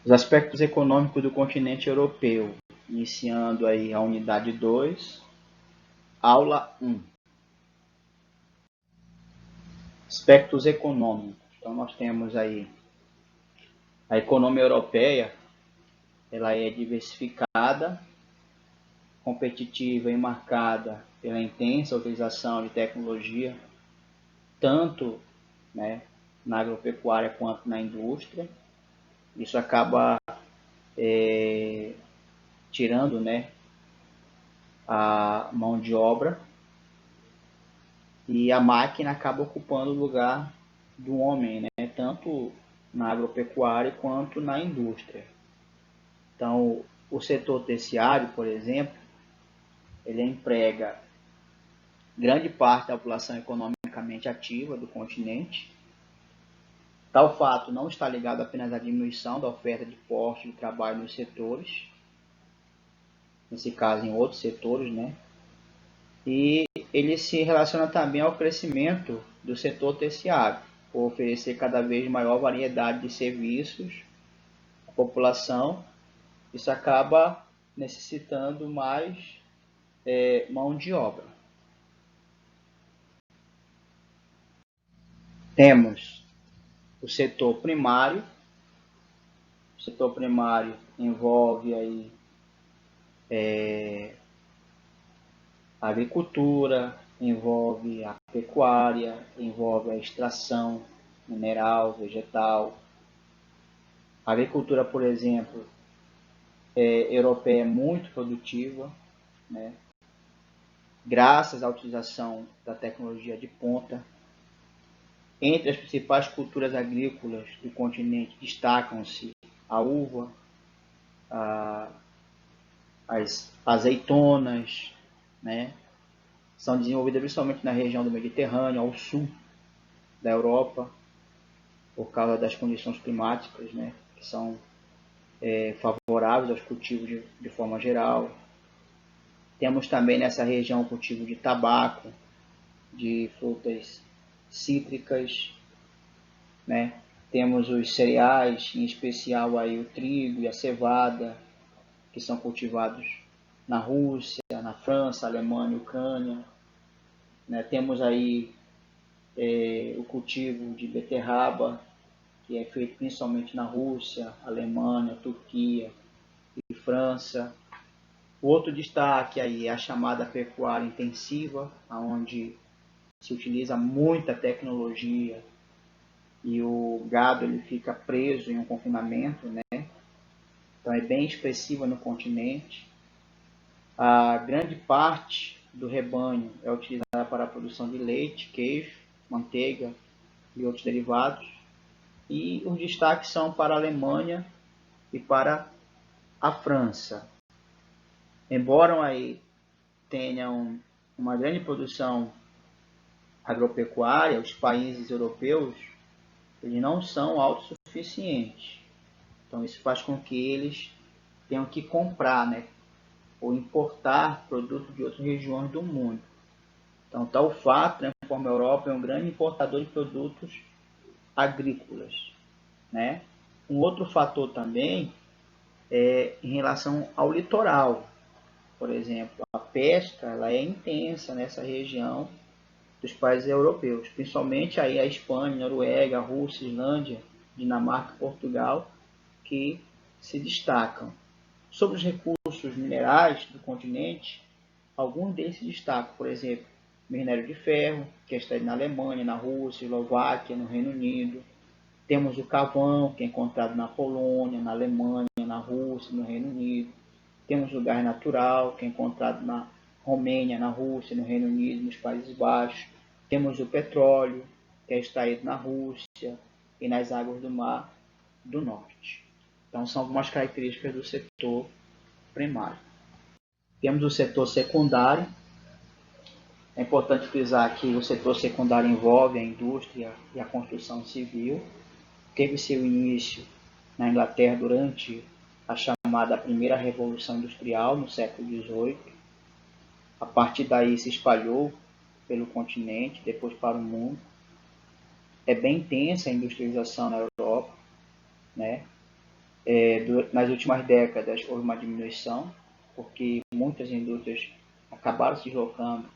Os aspectos econômicos do continente europeu, iniciando aí a unidade 2, aula 1. Aspectos econômicos. Então nós temos aí a economia europeia, ela é diversificada, competitiva e marcada pela intensa utilização de tecnologia, tanto, né, na agropecuária quanto na indústria. Isso acaba tirando, né, a mão de obra, e a máquina acaba ocupando o lugar do homem, né, tanto na agropecuária quanto na indústria. Então, o setor terciário, por exemplo, ele emprega grande parte da população economicamente ativa do continente. Tal fato não está ligado apenas à diminuição da oferta de postos de trabalho nos setores, nesse caso em outros setores, né? E ele se relaciona também ao crescimento do setor terciário, por oferecer cada vez maior variedade de serviços à população. Isso acaba necessitando mais mão de obra. Temos o setor primário. O setor primário envolve aí a agricultura, envolve a pecuária, envolve a extração mineral, vegetal. A agricultura, por exemplo, europeia é muito produtiva, né? Graças à utilização da tecnologia de ponta. Entre as principais culturas agrícolas do continente destacam-se a uva, as azeitonas, né? São desenvolvidas principalmente na região do Mediterrâneo, ao sul da Europa, por causa das condições climáticas, né, que são favoráveis aos cultivos de forma geral. Temos também nessa região o cultivo de tabaco, de frutas cítricas, né? Temos os cereais, em especial aí o trigo e a cevada, que são cultivados na Rússia, na França, Alemanha, Ucrânia. Né? Temos aí o cultivo de beterraba, que é feito principalmente na Rússia, Alemanha, Turquia e França. O outro destaque aí é a chamada pecuária intensiva, onde se utiliza muita tecnologia e o gado ele fica preso em um confinamento, né? Então é bem expressiva no continente. A grande parte do rebanho é utilizada para a produção de leite, queijo, manteiga e outros derivados. E os destaques são para a Alemanha e para a França. Embora aí tenham uma grande produção agropecuária, os países europeus eles não são autossuficientes. Então isso faz com que eles tenham que comprar, né, ou importar produtos de outras regiões do mundo. Então tal fato, né, como a Europa é um grande importador de produtos agrícolas, né? Um outro fator também é em relação ao litoral. Por exemplo, a pesca ela é intensa nessa região dos países europeus, principalmente aí a Espanha, Noruega, Rússia, Islândia, Dinamarca, Portugal, que se destacam. Sobre os recursos minerais do continente, alguns deles se destacam, por exemplo, minério de ferro, que é extraído na Alemanha, na Rússia, Eslováquia, no Reino Unido. Temos o carvão, que é encontrado na Polônia, na Alemanha, na Rússia, no Reino Unido. Temos o gás natural, que é encontrado na Romênia, na Rússia, no Reino Unido, nos Países Baixos. Temos o petróleo, que é extraído na Rússia e nas águas do Mar do Norte. Então, são algumas características do setor primário. Temos o setor secundário. É importante frisar que o setor secundário envolve a indústria e a construção civil. Teve seu início na Inglaterra durante a chamada Primeira Revolução Industrial, no século XVIII. A partir daí se espalhou pelo continente, depois para o mundo. É bem intensa a industrialização na Europa, né? Nas últimas décadas houve uma diminuição, porque muitas indústrias acabaram se deslocando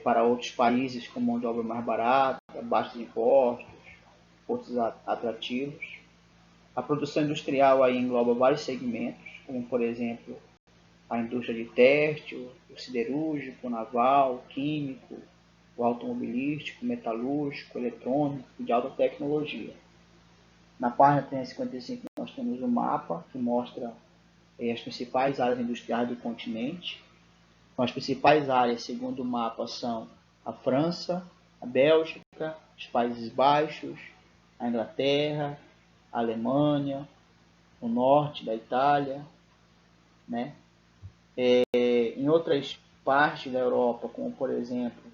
para outros países com mão de obra mais barata, baixos impostos, outros atrativos. A produção industrial aí engloba vários segmentos, como por exemplo a indústria de têxtil, o siderúrgico, o naval, o químico, o automobilístico, o metalúrgico, o eletrônico e de alta tecnologia. Na página 355 nós temos um mapa que mostra as principais áreas industriais do continente. Então, as principais áreas, segundo o mapa, são a França, a Bélgica, os Países Baixos, a Inglaterra, a Alemanha, o norte da Itália, né? Em outras partes da Europa, como por exemplo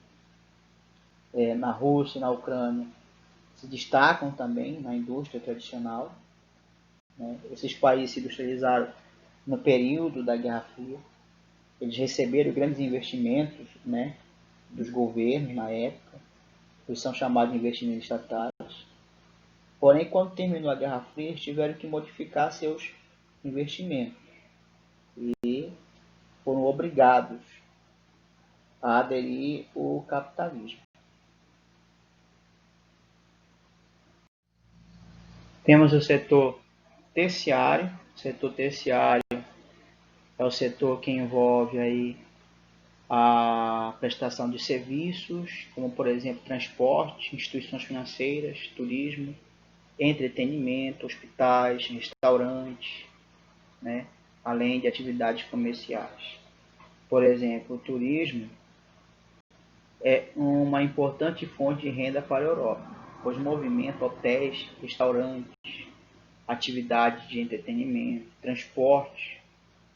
na Rússia e na Ucrânia, se destacam também na indústria tradicional. Né? Esses países se industrializaram no período da Guerra Fria. Eles receberam grandes investimentos, né, dos governos na época, que são chamados de investimentos estatais. Porém, quando terminou a Guerra Fria, eles tiveram que modificar seus investimentos e foram obrigados a aderir ao capitalismo. Temos o setor terciário. O setor terciário é o setor que envolve aí a prestação de serviços, como por exemplo transporte, instituições financeiras, turismo, entretenimento, hospitais, restaurantes, né? Além de atividades comerciais. Por exemplo, o turismo é uma importante fonte de renda para a Europa, pois movimenta hotéis, restaurantes, atividades de entretenimento, transporte.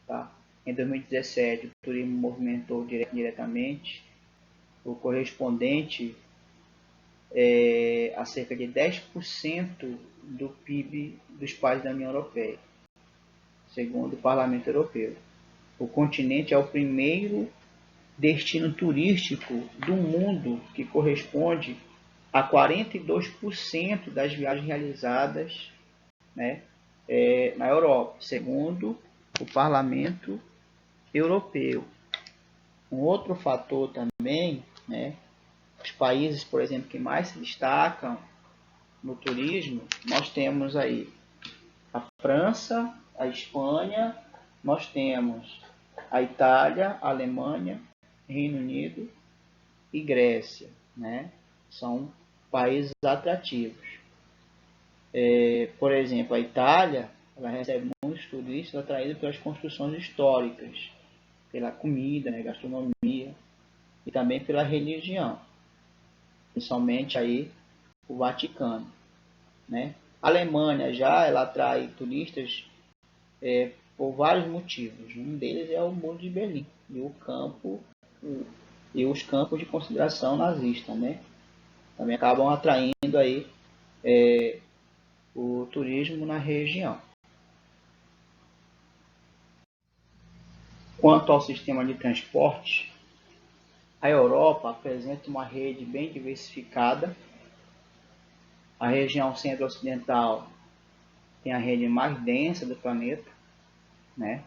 Tá? Em 2017, o turismo movimentou diretamente o correspondente a cerca de 10% do PIB dos países da União Europeia, segundo o Parlamento Europeu. O continente é o primeiro destino turístico do mundo que corresponde a 42% das viagens realizadas, né, na Europa, segundo o Parlamento Europeu. Um outro fator também, né, os países, por exemplo, que mais se destacam no turismo, nós temos aí a França, a Espanha, nós temos a Itália, a Alemanha, Reino Unido e Grécia, né? São países atrativos. Por exemplo, a Itália, ela recebe muitos turistas atraídos pelas construções históricas, pela comida, né, gastronomia e também pela religião, principalmente aí o Vaticano, né? A Alemanha já ela atrai turistas por vários motivos. Um deles é o Muro de Berlim e os campos de concentração nazista, né? Também acabam atraindo aí o turismo na região. Quanto ao sistema de transporte, a Europa apresenta uma rede bem diversificada. A região centro-ocidental tem a rede mais densa do planeta, né?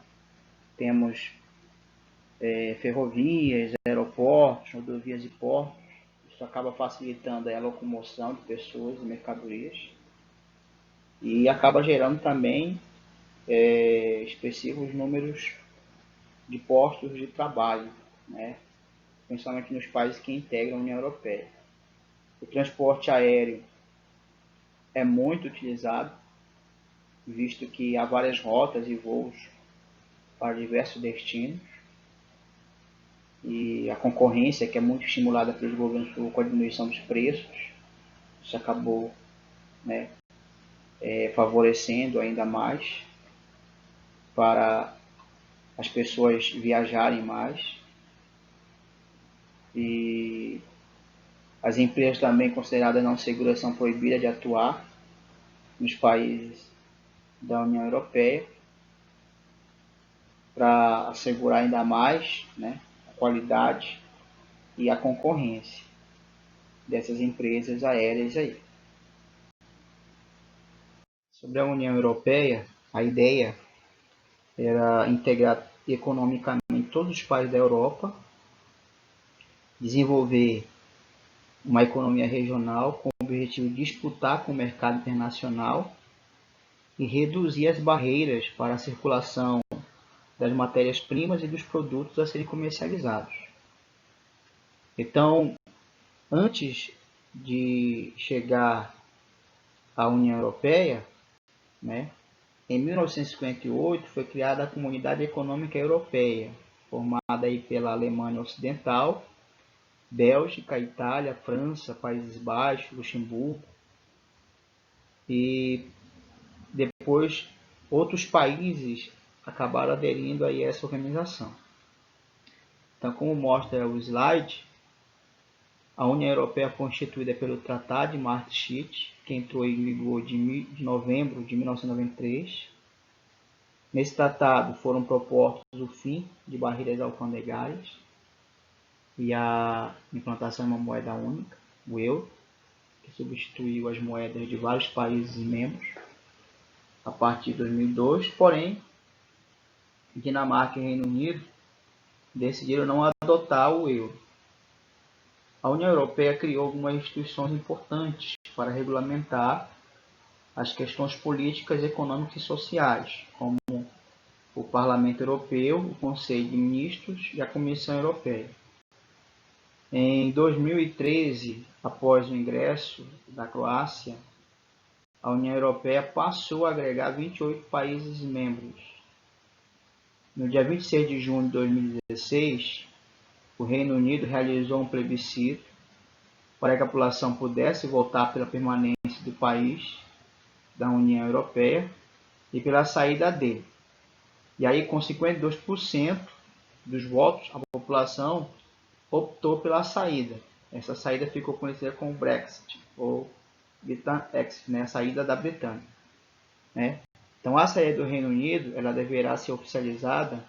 Temos ferrovias, aeroportos, rodovias e portos. Isso acaba facilitando a locomoção de pessoas e mercadorias e acaba gerando também expressivos números de postos de trabalho, né? Principalmente nos países que integram a União Europeia. O transporte aéreo é muito utilizado, visto que há várias rotas e voos para diversos destinos, e a concorrência, que é muito estimulada pelos governos com a diminuição dos preços, isso acabou, né, favorecendo ainda mais para as pessoas viajarem mais. E as empresas também consideradas não seguras são proibidas de atuar nos países da União Europeia para assegurar ainda mais, né, a qualidade e a concorrência dessas empresas aéreas aí. Sobre a União Europeia, A ideia era integrar economicamente todos os países da Europa, desenvolver uma economia regional com o objetivo de disputar com o mercado internacional e reduzir as barreiras para a circulação das matérias-primas e dos produtos a serem comercializados. Então, antes de chegar à União Europeia, né, em 1958 foi criada a Comunidade Econômica Europeia, formada aí pela Alemanha Ocidental, Bélgica, Itália, França, Países Baixos, Luxemburgo e depois outros países acabaram aderindo a essa organização. Então, como mostra o slide, a União Europeia foi constituída pelo Tratado de Maastricht, que entrou em vigor de novembro de 1993. Nesse tratado foram propostos o fim de barreiras alfandegárias e a implantação de uma moeda única, o euro, que substituiu as moedas de vários países membros a partir de 2002. Porém, Dinamarca e Reino Unido decidiram não adotar o euro. A União Europeia criou algumas instituições importantes para regulamentar as questões políticas, econômicas e sociais, como o Parlamento Europeu, o Conselho de Ministros e a Comissão Europeia. Em 2013, após o ingresso da Croácia, a União Europeia passou a agregar 28 países membros. No dia 26 de junho de 2016, o Reino Unido realizou um plebiscito para que a população pudesse votar pela permanência do país da União Europeia e pela saída dele. E aí, com 52% dos votos, a população optou pela saída. Essa saída ficou conhecida como Brexit, ou Britain Exit, né? A saída da Bretanha. Né? Então, a saída do Reino Unido ela deverá ser oficializada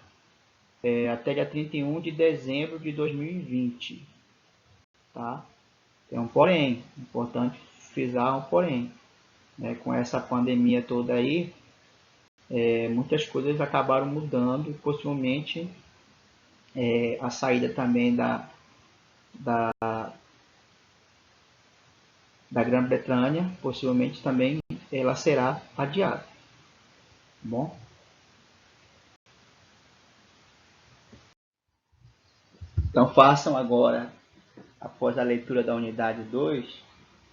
até dia 31 de dezembro de 2020. Tá? Tem um porém, importante frisar um porém. Né? Com essa pandemia toda aí, muitas coisas acabaram mudando e possivelmente a saída também da Grã-Bretanha, possivelmente também ela será adiada. Tá bom? Então façam agora, após a leitura da unidade 2,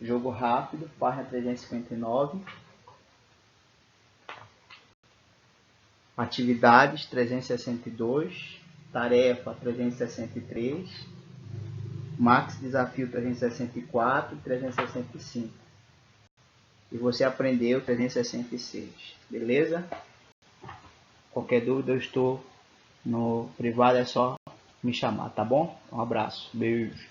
jogo rápido, página 359, atividades 362, tarefa 363, Max Desafio 364 e 365. E você aprendeu 366, beleza? Qualquer dúvida eu estou no privado, é só me chamar, tá bom? Um abraço, beijo.